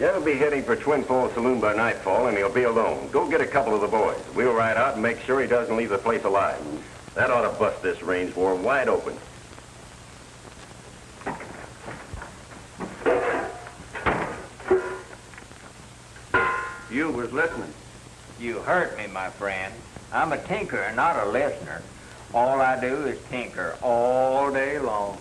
Jed will be heading for Twin Falls Saloon by nightfall, and he'll be alone. Go get a couple of the boys. We'll ride out and make sure he doesn't leave the place alive. That ought to bust this range for him wide open. You was listening. You hurt me, my friend. I'm a tinkerer, not a listener. All I do is tinker all day long.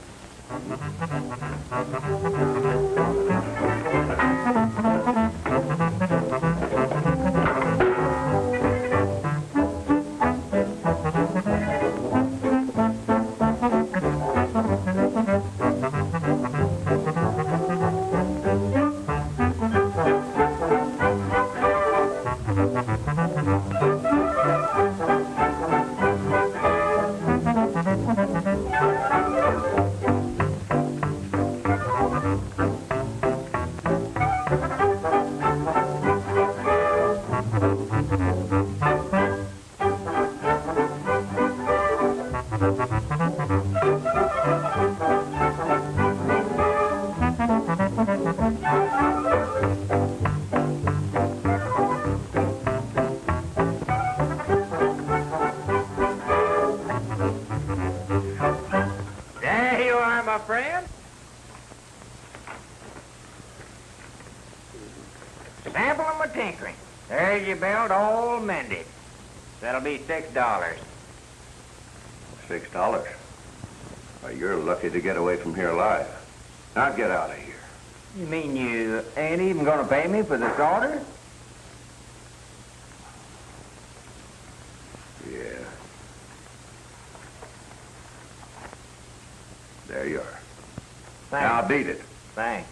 Sample of my tinkering. There's your belt all mended. That'll be $6. $6? Well, you're lucky to get away from here alive. Now get out of here. You mean you ain't even gonna pay me for this order? Yeah. There you are. Thanks. Now beat it. Thanks.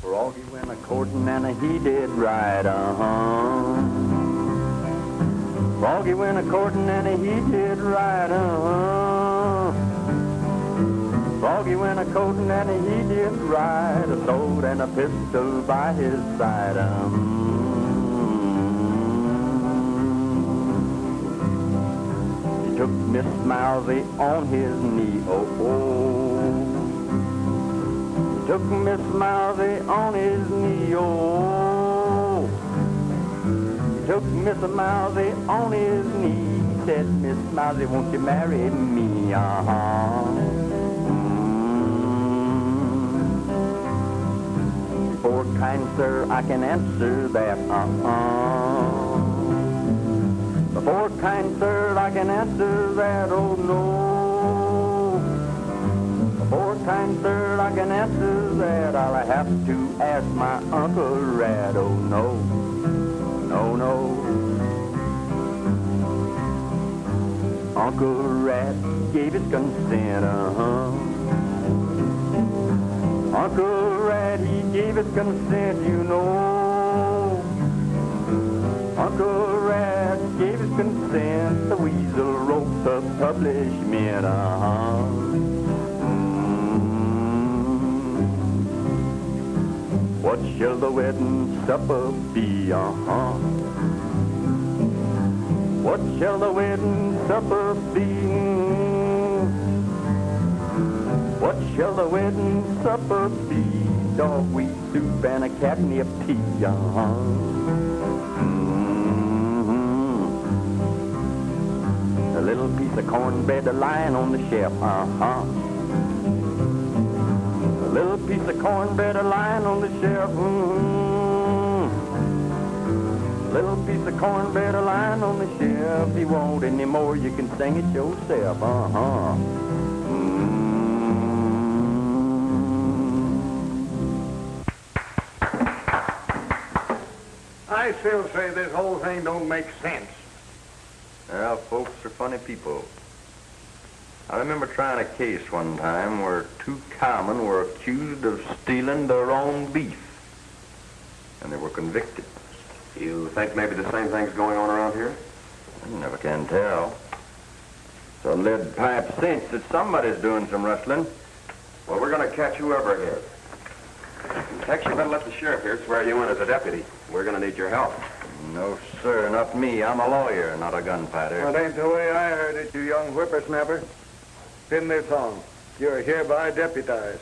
Froggy went a-courting and he did right, Froggy went a-courting and he did right, Froggy went a-courting and he did right, a sword and a pistol by his side, He took Miss Mousy on his knee, Took Miss Mousy on his knee, He took Miss Mousy on his knee. He said, Miss Mousy, won't you marry me? For kind sir, I can answer that, For kind sir, I can answer that, oh no. For kind sir, I can answer that. I'll have to ask my Uncle Rat. Oh no, no, no. Uncle Rat gave his consent, Uncle Rat, he gave his consent, you know. Uncle Rat gave his consent. The weasel wrote the publishment, What shall the wedding supper be, What shall the wedding supper be? What shall the wedding supper be? Dogweed soup and a catnip tea, A little piece of cornbread lying on the shelf, A little piece of cornbread lying on the shelf, Little piece of cornbread lying on the shelf. If you want any more, you can sing it yourself, I still say this whole thing don't make sense. Well, folks are funny people. I remember trying a case one time where two cowmen were accused of stealing their own beef. and they were convicted. You think maybe the same thing's going on around here? You never can tell. It's a lead pipe cinch that somebody's doing some rustling. Well, we're going to catch whoever it is. Tex, you better let the sheriff here swear you in as a deputy. We're going to need your help. No, sir, not me. I'm a lawyer, not a gunfighter. Well, that ain't the way I heard it, you young whippersnapper. Spin this on. You're hereby deputized.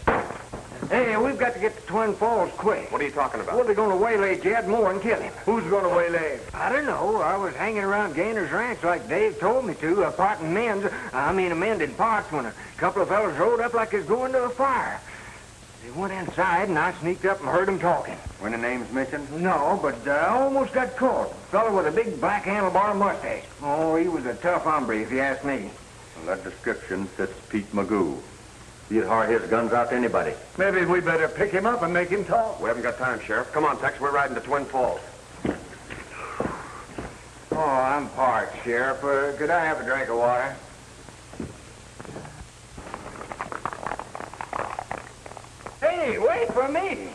Hey, we've got to get to Twin Falls quick. What are you talking about? Well, they're going to waylay Jed Moore and kill him. Who's going to waylay him? I don't know. I was hanging around Gainer's ranch like Dave told me to, amending parts when a couple of fellas rode up like they was going to a fire. They went inside, and I sneaked up and heard them talking. Were any names mentioned? No, but I almost got caught. A fellow with a big black handlebar mustache. Oh, he was a tough hombre, if you ask me. Well, that description fits Pete Magoo. He'd hire his guns out to anybody. Maybe we better pick him up and make him talk. We haven't got time, Sheriff. Come on, Tex. We're riding to Twin Falls. Oh, I'm parched, Sheriff. Could I have a drink of water? Hey, wait for me.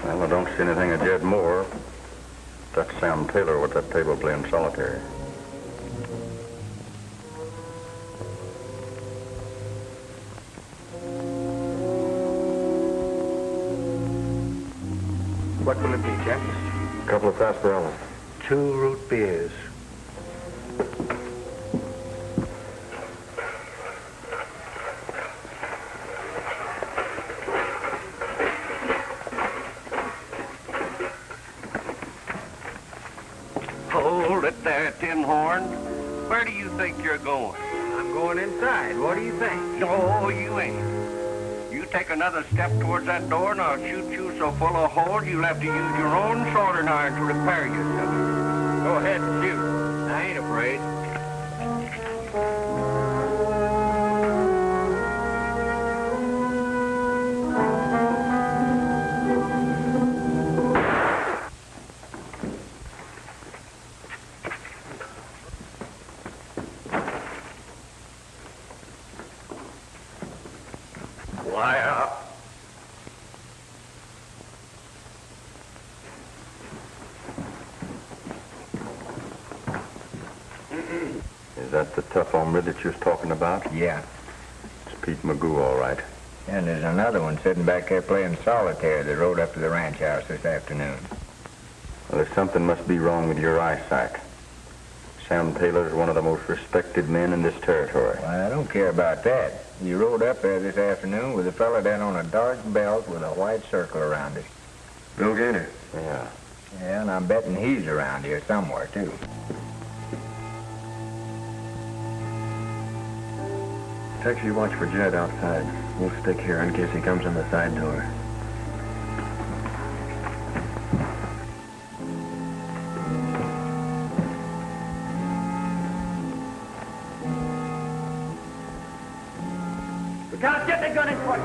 Well, I don't see anything of Jed Moore. That's Sam Taylor with that table playing solitaire. What will it be, chaps? A couple of sarsaparillas. 2 root beers. Hold it there, Tin Horn. Where do you think you're going? I'm going inside. What do you think? No, you ain't. You take another step towards that door and I'll shoot you so full of holes you'll have to use your own soldering iron to repair yourself. Go ahead and shoot. I ain't afraid. Lie up. Is that the tough hombre that you was talking about? Yeah. It's Pete Magoo, all right. And there's another one sitting back there playing solitaire that rode up to the ranch house this afternoon. Well, there's something must be wrong with your eyesight. Sam Taylor's one of the most respected men in this territory. Well, I don't care about that. You rode up there this afternoon with a fella down on a dark belt with a white circle around it. Bill Gaynor. Yeah. Yeah, and I'm betting he's around here somewhere, too. Tex, you watch for Jed outside. We'll stick here in case he comes in the side door. Lieutenant, get the gun in front.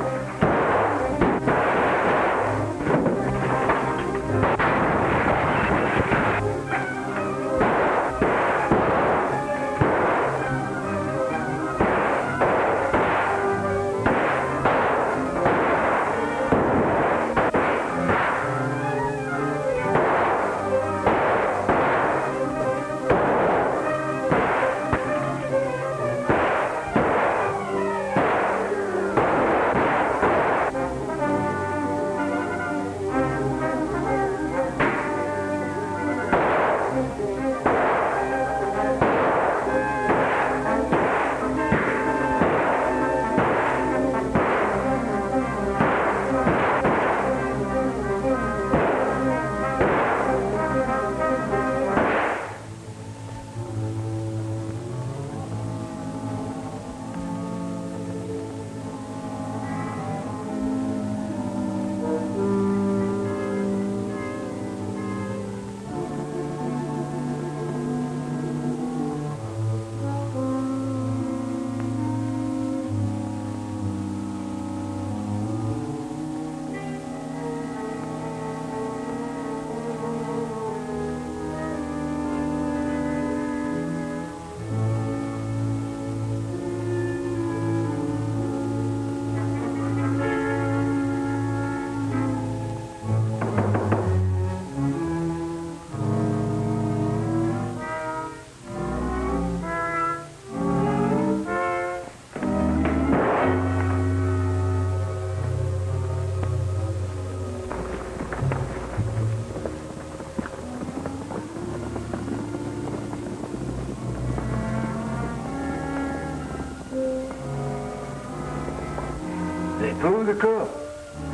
They fool the cook.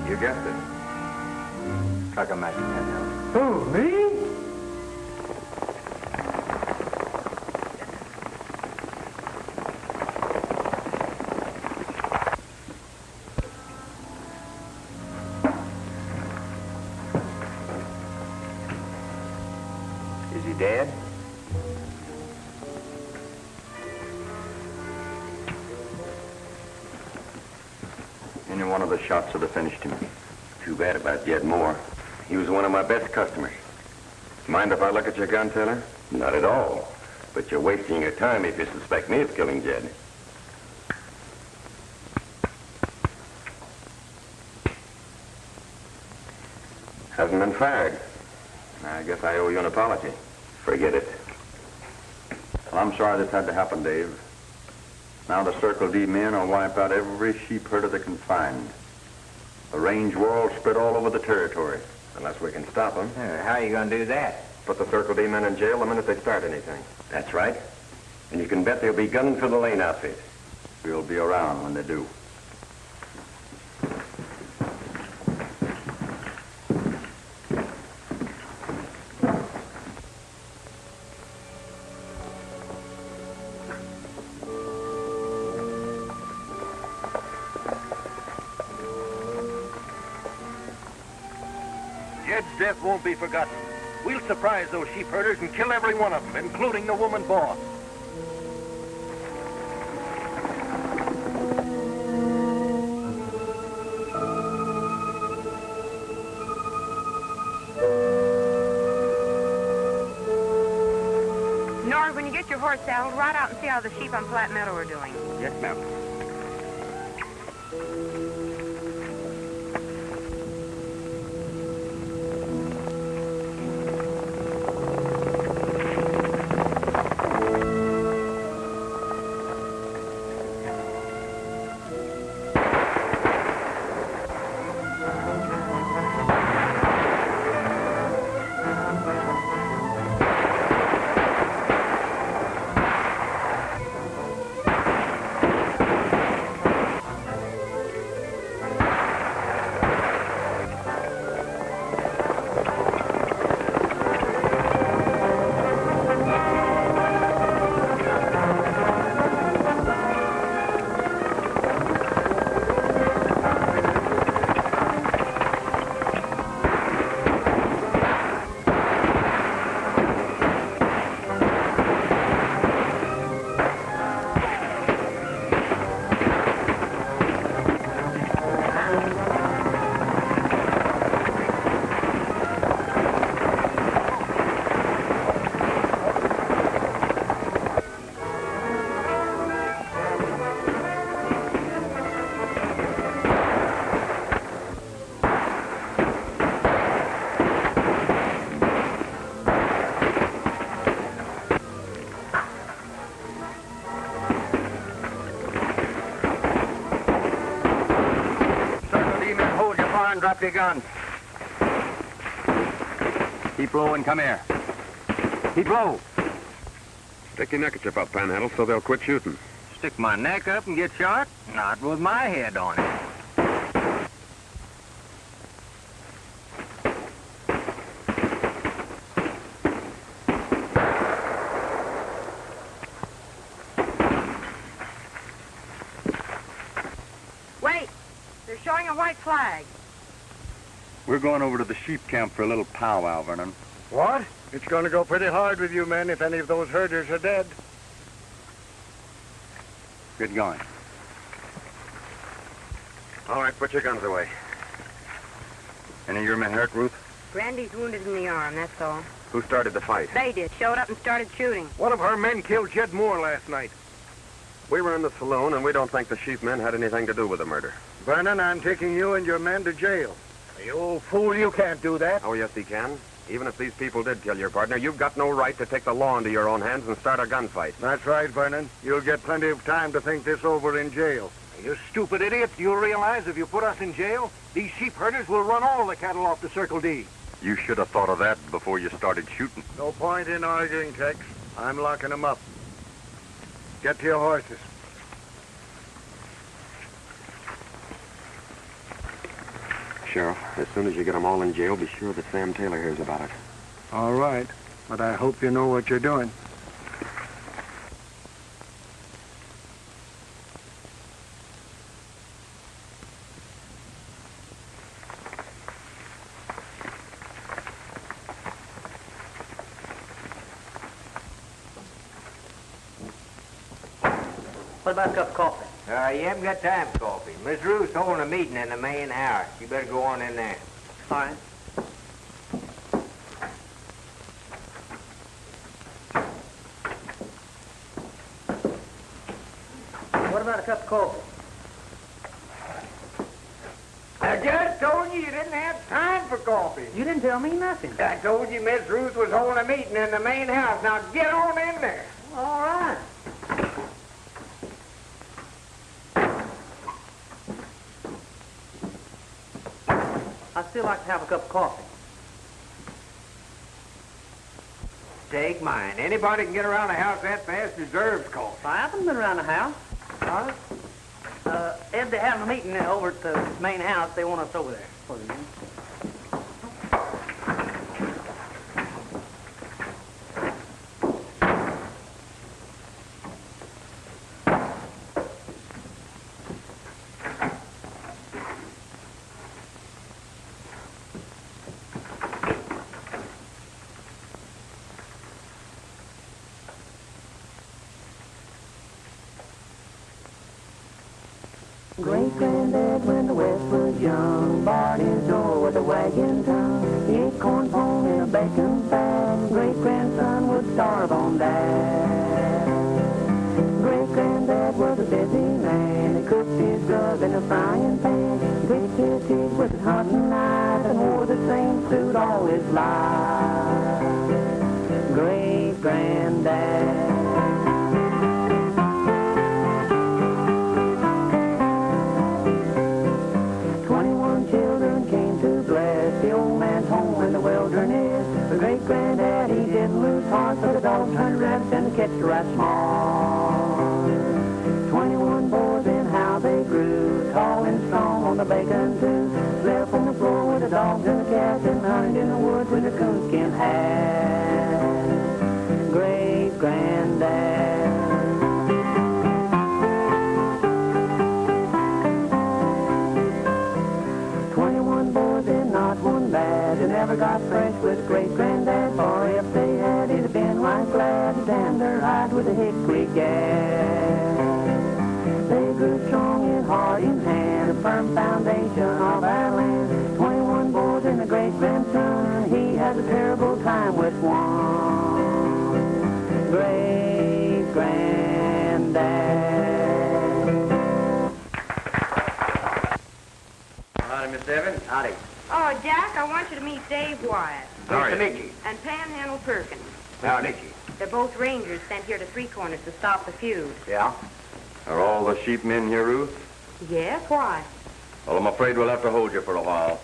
You guessed it. Truck 'em back to Panhandle. Who, me? Is he dead? Any one of the shots would have finished him. Too bad about Jed Moore. He was one of my best customers. Mind if I look at your gun, Taylor? Not at all. But you're wasting your time if you suspect me of killing Jed. Hasn't been fired. I guess I owe you an apology. Forget it. Well, I'm sorry this had to happen, Dave. Now the Circle D men will wipe out every sheepherder they can find. The range war will spread all over the territory. Unless we can stop them. How are you going to do that? Put the Circle D men in jail the minute they start anything. That's right. And you can bet they'll be gunning for the Lane outfit. We'll be around when they do. Jed's death won't be forgotten. We'll surprise those sheepherders and kill every one of them, including the woman boss. Nora, when you get your horse saddled, ride out and see how the sheep on Flat Meadow are doing. Yes, ma'am. Drop your gun. Keep low and come here. Keep low. Stick your neckerchief up, Panhandle, so they'll quit shooting. Stick my neck up and get shot? Not with my head on it. Wait! They're showing a white flag. We're going over to the sheep camp for a little powwow, Vernon. What? It's going to go pretty hard with you men if any of those herders are dead. Get going. All right, put your guns away. Any of your men hurt, Ruth? Brandy's wounded in the arm, that's all. Who started the fight? They did. Showed up and started shooting. One of our men killed Jed Moore last night. We were in the saloon, and we don't think the sheepmen had anything to do with the murder. Vernon, I'm taking you and your men to jail. You old fool, you can't do that. Oh, yes, he can. Even if these people did kill your partner, you've got no right to take the law into your own hands and start a gunfight. That's right, Vernon. You'll get plenty of time to think this over in jail. You stupid idiot. Do you realize if you put us in jail, these sheepherders will run all the cattle off the Circle D? You should have thought of that before you started shooting. No point in arguing, Tex. I'm locking them up. Get to your horses. Sheriff. As soon as you get them all in jail, be sure that Sam Taylor hears about it. All right, but I hope you know what you're doing. What about a cup of coffee? You haven't got time for coffee. Miss Ruth's holding a meeting in the main house. You better go on in there. All right. What about a cup of coffee? I just told you didn't have time for coffee. You didn't tell me nothing. I told you Miss Ruth was holding a meeting in the main house. Now get on in there. All right. I'd still like to have a cup of coffee. Take mine. Anybody can get around the house that fast deserves coffee. I haven't been around the house. All right. Ed, they're having a meeting over at the main house. They want us over there. For the meeting. Great-granddad, when the West was young, barred his door with a wagging tongue. He ate corn pone in a bacon bag. Great-grandson would starve on that. Great-granddad was a busy man. He cooked his grub in a frying pan. He picked his teeth with his hunting knife and wore the same suit all his life. Great-granddad. 21 children came to bless the old man's home in the wilderness. The great-granddad, he didn't lose heart, but the dogs hunted rabbits and catched the rats small. 21 boys and how they grew, tall and strong on the bacon too. Slept on the floor with the dogs and the cats and hunted in the woods with a coonskin hat. Great-granddad. Not one bad, they never got fresh with great-granddad, for if they had, it'd have been right glad to tan their hide with a hickory gas. They grew strong in heart and hand, a firm foundation of our land. 21 boys and a great-grandson, he has a terrible time with one. Great-granddad. Howdy, Miss Evans. Howdy. Oh, Jack, I want you to meet Dave Wyatt. Mr. Nicky. And Panhandle Perkins. Now, Nicky. They're both rangers sent here to Three Corners to stop the feud. Yeah? Are all the sheep men here, Ruth? Yes, why? Well, I'm afraid we'll have to hold you for a while.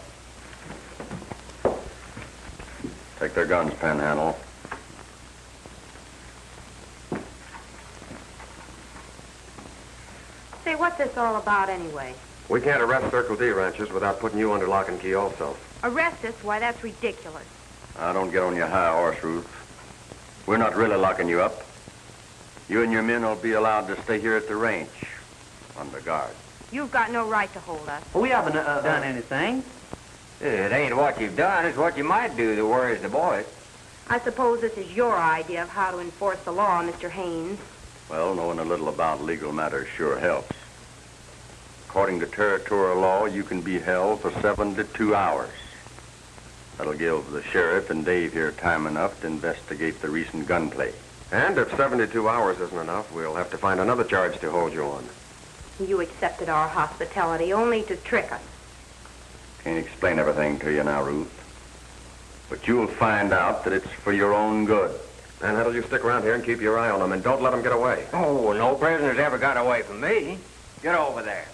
Take their guns, Panhandle. Say, what's this all about anyway? We can't arrest Circle D ranchers without putting you under lock and key also. Arrest us? Why, that's ridiculous. Now, don't get on your high horse, Ruth. We're not really locking you up. You and your men will be allowed to stay here at the ranch, under guard. You've got no right to hold us. We haven't done anything. It ain't what you've done, it's what you might do that worries the boys. I suppose this is your idea of how to enforce the law, Mr. Haines. Well, knowing a little about legal matters sure helps. According to territorial law, you can be held for 72 hours. That'll give the sheriff and Dave here time enough to investigate the recent gunplay. And if 72 hours isn't enough, we'll have to find another charge to hold you on. You accepted our hospitality only to trick us. Can't explain everything to you now, Ruth. But you'll find out that it's for your own good. Panhandle, you stick around here and keep your eye on them, and don't let them get away. Oh, no prisoners ever got away from me. Get over there.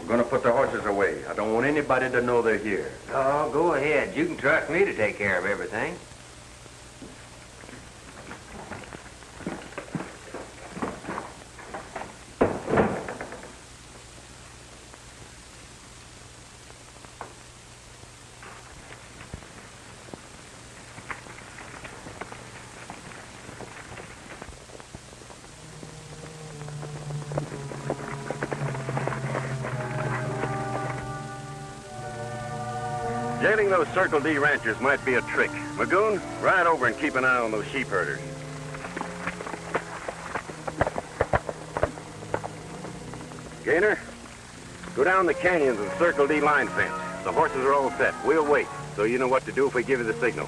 We're going to put the horses away. I don't want anybody to know they're here. Oh, go ahead. You can trust me to take care of everything. Jailing those Circle D ranchers might be a trick. Magoon, ride over and keep an eye on those sheepherders. Gaynor, go down the canyons and Circle D line fence. The horses are all set. We'll wait, so you know what to do if we give you the signal.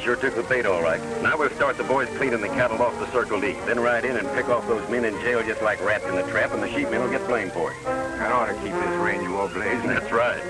Sure took the bait all right. Now we'll start the boys cleaning the cattle off the Circle D. Then ride in and pick off those men in jail just like rats in the trap, and the sheepmen will get blamed for it. That ought to keep this range war blazing. That's right.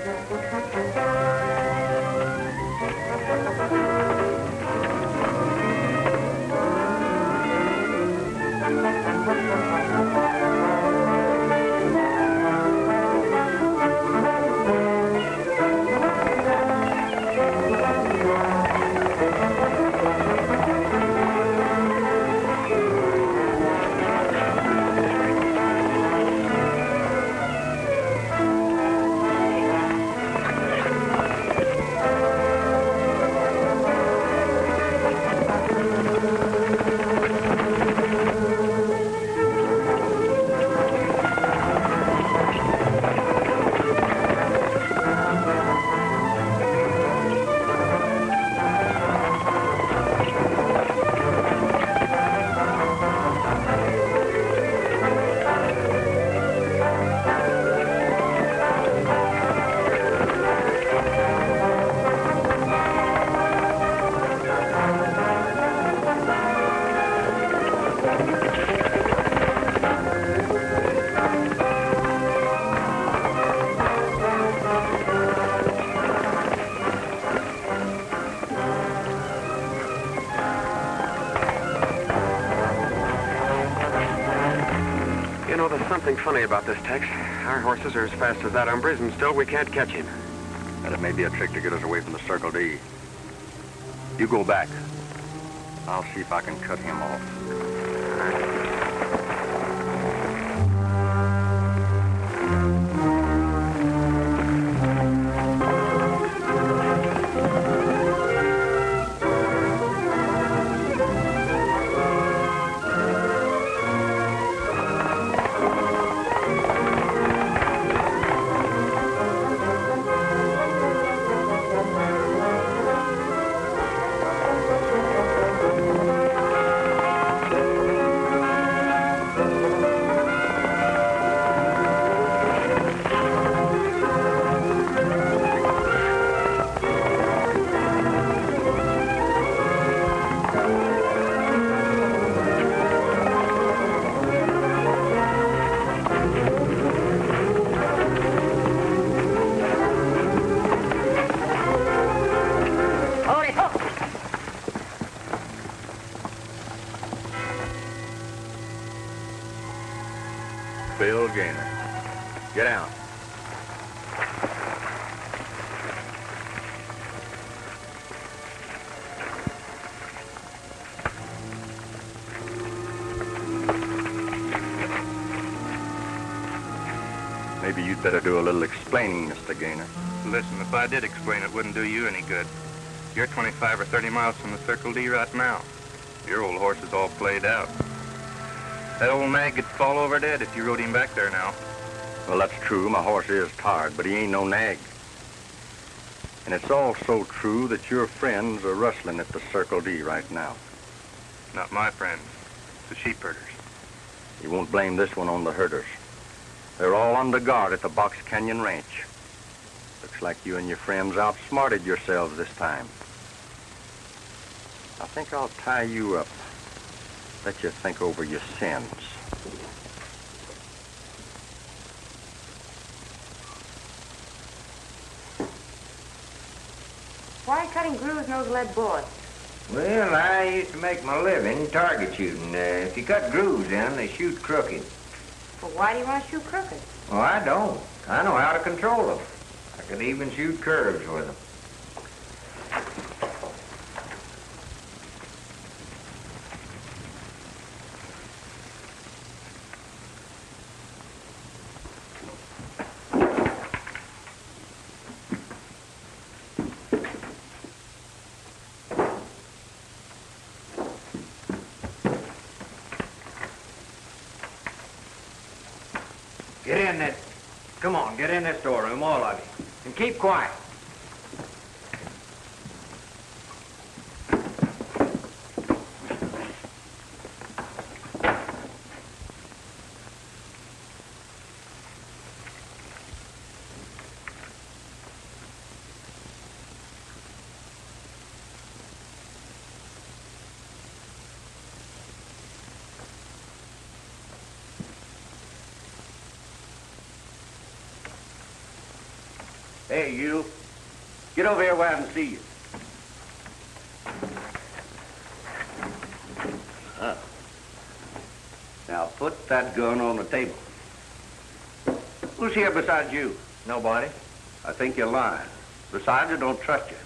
Something funny about this, Tex. Our horses are as fast as that Umbre's, and still we can't catch him. And it may be a trick to get us away from the Circle D. You go back. I'll see if I can cut him off. Get out. Maybe you'd better do a little explaining, Mr. Gaynor. Listen, if I did explain, it wouldn't do you any good. You're 25 or 30 miles from the Circle D right now. Your old horse is all played out. That old nag could fall over dead if you rode him back there now. Well, that's true. My horse is tired, but he ain't no nag. And it's also true that your friends are rustling at the Circle D right now. Not my friends. The sheepherders. You won't blame this one on the herders. They're all under guard at the Box Canyon Ranch. Looks like you and your friends outsmarted yourselves this time. I think I'll tie you up. Let you think over your sins. Why cutting grooves in those lead bullets? Well, I used to make my living target shooting. If you cut grooves in them, they shoot crooked. Well, why do you want to shoot crooked? Well, I don't. I know how to control them. I could even shoot curves with them. Come on, get in this storeroom, all of you. And keep quiet. Hey, you. Get over here where I can see you. Now, put that gun on the table. Who's here besides you? Nobody. I think you're lying. Besides, I don't trust you.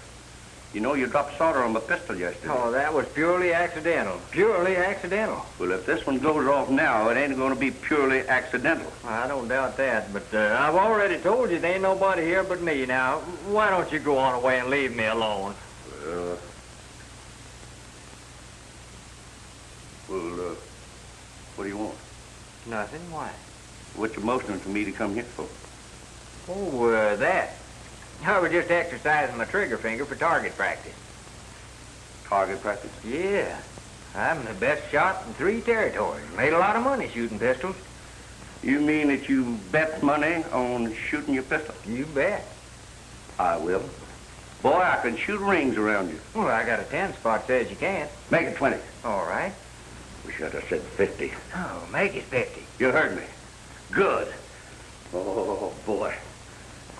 You know you dropped solder on my pistol yesterday. Oh, that was purely accidental. Purely accidental. Well, if this one goes off now, it ain't going to be purely accidental. I don't doubt that, but I've already told you there ain't nobody here but me. Now, why don't you go on away and leave me alone? Well, what do you want? Nothing. Why? What you motioning for me to come here for? Oh, that. I was just exercising my trigger finger for target practice. Target practice? Yeah. I'm the best shot in 3 territories. Made a lot of money shooting pistols. You mean that you bet money on shooting your pistol? You bet. I will. Boy, I can shoot rings around you. Well, I got a 10 spot says you can't. Make it 20. All right. We should have said 50. Oh, make it 50. You heard me. Good. Oh, boy.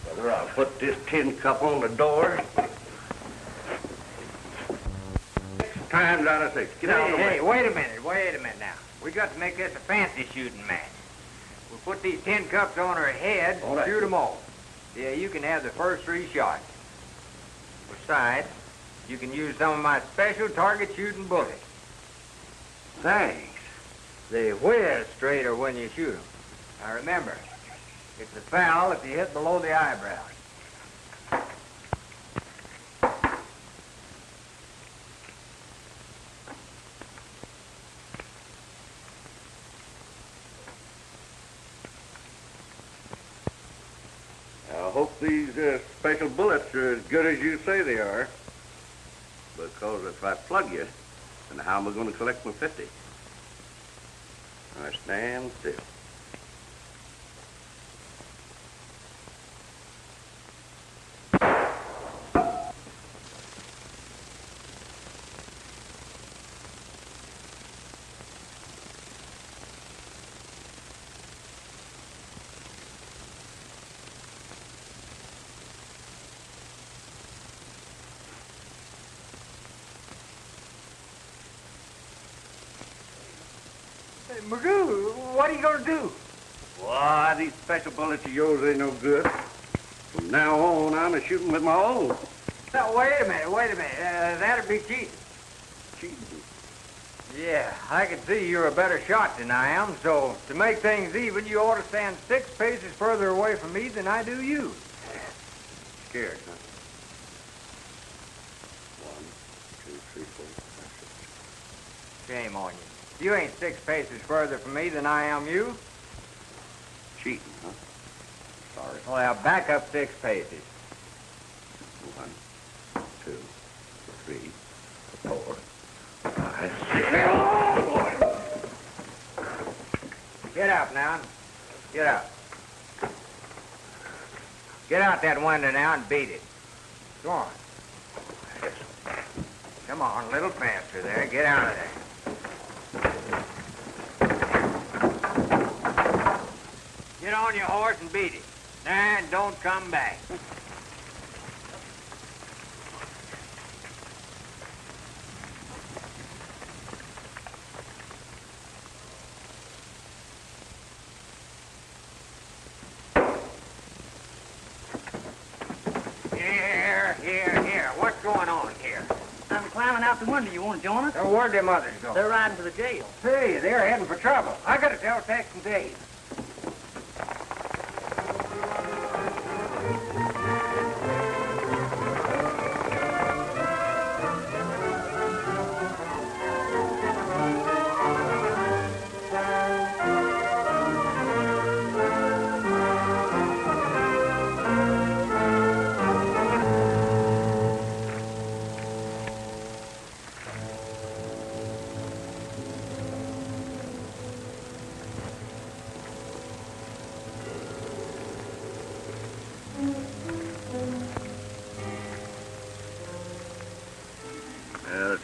Whether I'll put this tin cup on the door. 6 times out of 6. Get out of the way. Hey, wait a minute now. We got to make this a fancy shooting match. We'll put these tin cups on her head and shoot them all. Yeah, you can have the first 3 shots. Besides, you can use some of my special target shooting bullets. Thanks. They whiz straighter when you shoot them. Now remember, it's a foul if you hit below the eyebrows. I hope these special bullets are as good as you say they are. Because if I plug you, then how am I going to collect my 50? I stand still. Magoo, what are you going to do? Why, these special bullets of yours ain't no good. From now on, I'm shooting with my own. Now, wait a minute. That'd be cheating. Cheating? Yeah, I can see you're a better shot than I am, so to make things even, you ought to stand 6 paces further away from me than I do you. Scared, huh? Shame on you. You ain't 6 paces further from me than I am you. Cheating, huh? Sorry. Well, back up 6 paces. 1, 2, 3, 4, 5, 6. Get up now. Get up. Get out that window now and beat it. Go on. Come on, a little faster there. Get out of there. Get on your horse and beat it. And don't come back. Here. What's going on here? I'm climbing out the window. You want to join us? Where'd them others go? They're riding to the jail. Hey, they're heading for trouble. I gotta tell Tex and Dave.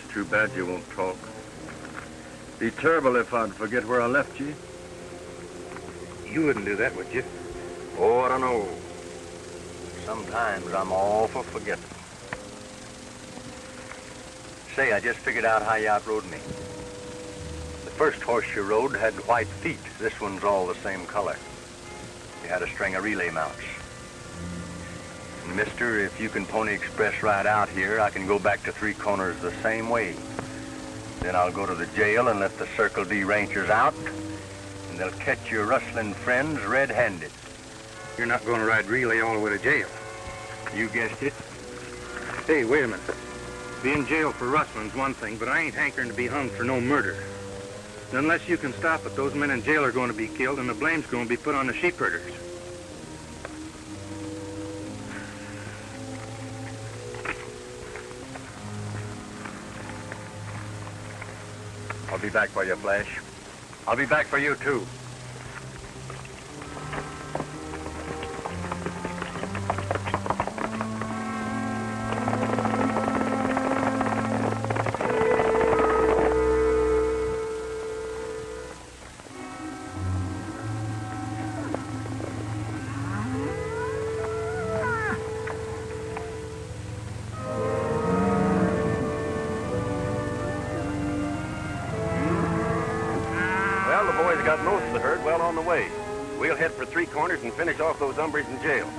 Too bad you won't talk. Be terrible if I'd forget where I left you. You wouldn't do that, would you? Oh, I don't know. Sometimes I'm awful forgetful. Say, I just figured out how you outrode me. The first horse you rode had white feet. This one's all the same color. You had a string of relay mounts. Mister, if you can pony express right out here, I can go back to Three Corners the same way. Then I'll go to the jail and let the Circle D Rangers out, and they'll catch your rustling friends red-handed. You're not going to ride relay all the way to jail. You guessed it. Hey, wait a minute. Being in jail for rustling's one thing, but I ain't hankering to be hung for no murder. And unless you can stop it, those men in jail are going to be killed, and the blame's going to be put on the sheepherders. I'll be back for you, Flash. I'll be back for you, too. Got most of the herd well on the way. We'll head for Three Corners and finish off those hombres in jail.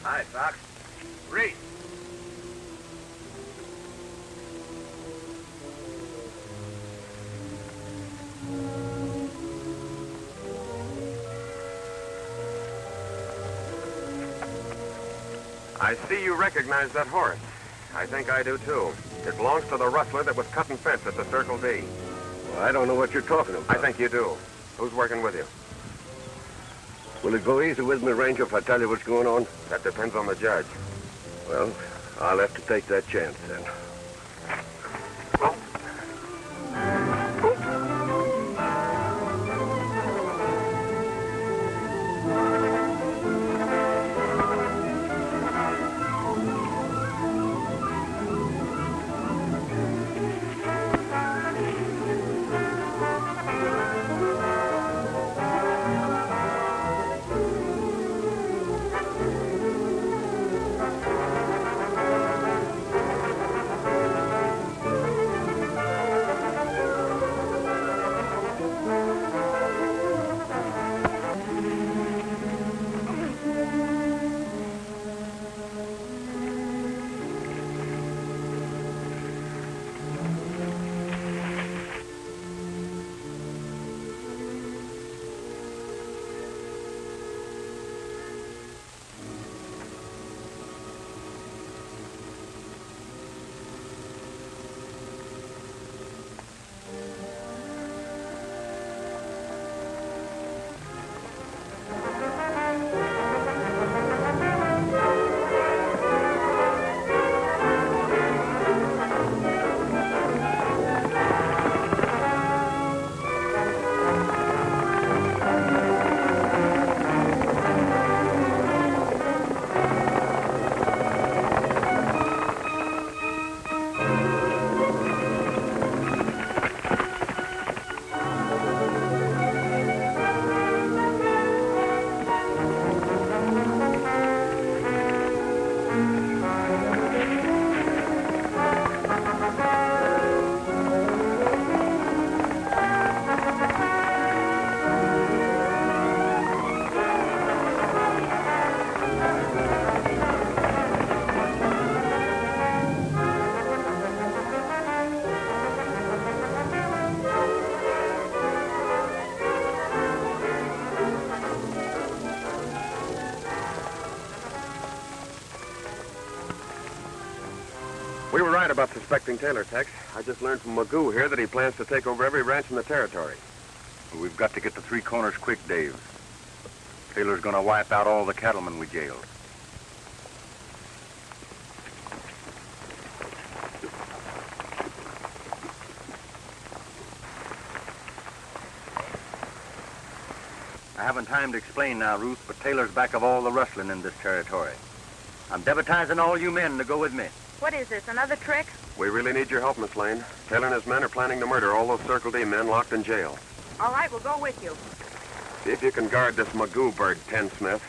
Hi, Fox. Reed. I see you recognize that horse. I think I do, too. It belongs to the rustler that was cutting fence at the Circle D. Well, I don't know what you're talking about. I think you do. Who's working with you? Will it go easy with me, Ranger, if I tell you what's going on? That depends on the judge. Well, I'll have to take that chance, then. about suspecting Taylor, Tex. I just learned from Magoo here that he plans to take over every ranch in the territory. Well, we've got to get to Three Corners quick, Dave. Taylor's gonna wipe out all the cattlemen we jailed. I haven't time to explain now, Ruth, but Taylor's back of all the rustling in this territory. I'm deputizing all you men to go with me. What is this, another trick? We really need your help, Miss Lane. Taylor and his men are planning to murder all those Circle D men locked in jail. All right, we'll go with you. See if you can guard this Magoo bird, Ten Smith.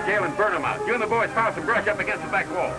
Jail and burn them out. You and the boys pile some brush up against the back wall.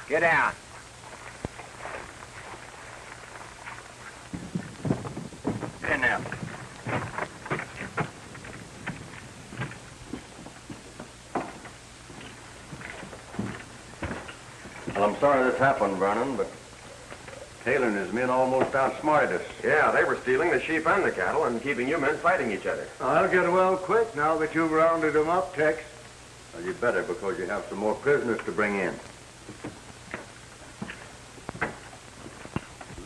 Get down. Get in there. Tell them sorry this happened, Vernon, but Taylor and his men almost outsmarted us. Yeah, they were stealing the sheep and the cattle and keeping you men fighting each other. I'll get well quick now that you've rounded them up, Tex. Well, you better, because you have some more prisoners to bring in.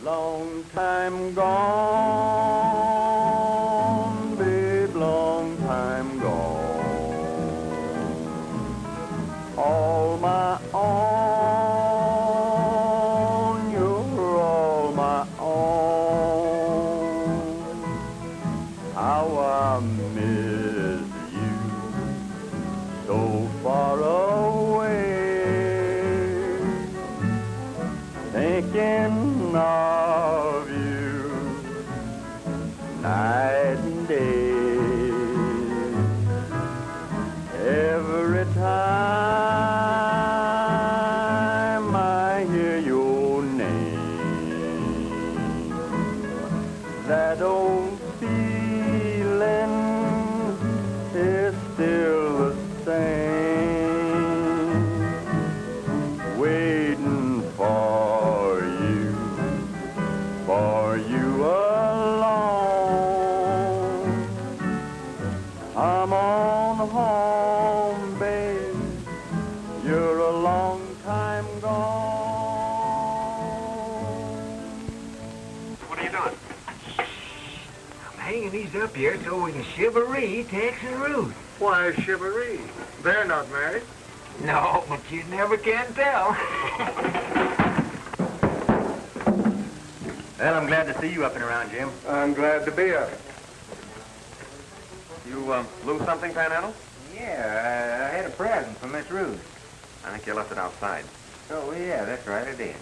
Long time gone, babe, long time gone. All my own, you're all my own. How I miss you, so far away, thinking of you night and day. Every time I hear your name, that old feeling is still the same, waiting for you alone. I'm on home, babe. You're a long time gone. What are you doing? I'm hanging these up here so we can shivaree Tex and Ruth. Why chivalry? They're not married. No, but you never can tell. Well, I'm glad to see you up and around, Jim. I'm glad to be up. You, lose something, Panhandle? Yeah, I had a present for Miss Ruth. I think you left it outside. Oh, yeah, that's right, I did.